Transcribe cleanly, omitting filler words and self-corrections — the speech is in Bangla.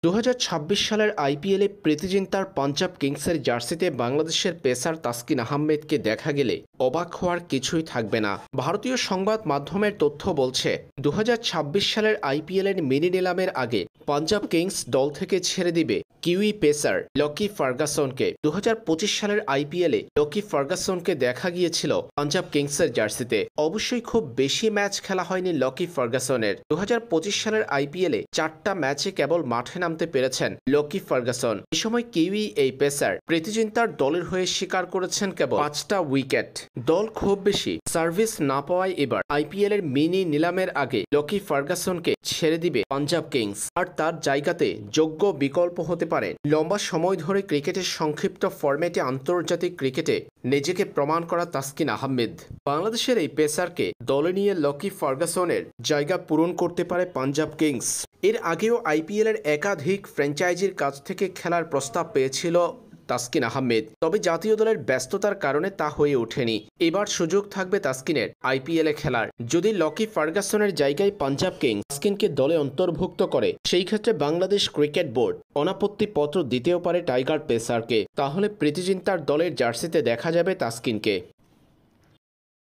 2026 সালের আইপিএলে প্রীতিজিন্তার পাঞ্জাব কিংসের জার্সিতে বাংলাদেশের পেসার তাসকিন আহমেদকে দেখা গেলে অবাক হওয়ার কিছুই থাকবে না। ভারতীয় সংবাদ মাধ্যমের তথ্য বলছে 2026 সালের আইপিএলের মিনি নিলামের আগে পাঞ্জাব কিংস দল থেকে ছেড়ে দিবে কিউই পেসার লকি ফার্গাসনকে। 2025 সালের আইপিএলে লকি ফার্গাসনকে দেখা গিয়েছিল পাঞ্জাব কিংসের জার্সিতে। অবশ্যই খুব বেশি ম্যাচ খেলা হয়নি লকি ফার্গাসনের। 2025 সালের আইপিএলে 4টা ম্যাচে কেবল মাঠে নামতে পেরেছেন লকি ফার্গাসন। এ সময় কিউই এই পেসার প্রীতিজিন্তার দলের হয়ে স্বীকার করেছেন কেবল 5টা উইকেট। দল খুব বেশি সার্ভিস না পাওয়ায় এবার আইপিএলের মিনি নিলামের আগে লকি ফার্গাসনকে ছেড়ে দিবে পাঞ্জাব কিংস, আর তার জায়গাতে যোগ্য বিকল্প হতে পারে লম্বা সময় ধরে ক্রিকেটের সংক্ষিপ্ত ফরম্যাটে আন্তর্জাতিক ক্রিকেটে নিজেকে প্রমাণ করা তাসকিন আহমেদ। বাংলাদেশের এই পেসারকে দলে নিয়ে লকি ফার্গাসনের জায়গা পূরণ করতে পারে পাঞ্জাব কিংস। এর আগেও আইপিএলের একাধিক ফ্র্যাঞ্চাইজির কাছ থেকে খেলার প্রস্তাব পেয়েছিল তাসকিন আহমেদ, তবে জাতীয় দলের ব্যস্ততার কারণে তা হয়ে ওঠেনি। এবার সুযোগ থাকবে তাসকিনের আইপিএলে খেলার। যদি লকি ফার্গাসনের জায়গায় পাঞ্জাব কিংস তাসকিনকে দলে অন্তর্ভুক্ত করে, সেই ক্ষেত্রে বাংলাদেশ ক্রিকেট বোর্ড অনাপত্তি পত্র দিতেও পারে টাইগার পেসারকে। তাহলে প্রীতিজিন্তার দলের জার্সিতে দেখা যাবে তাসকিনকে।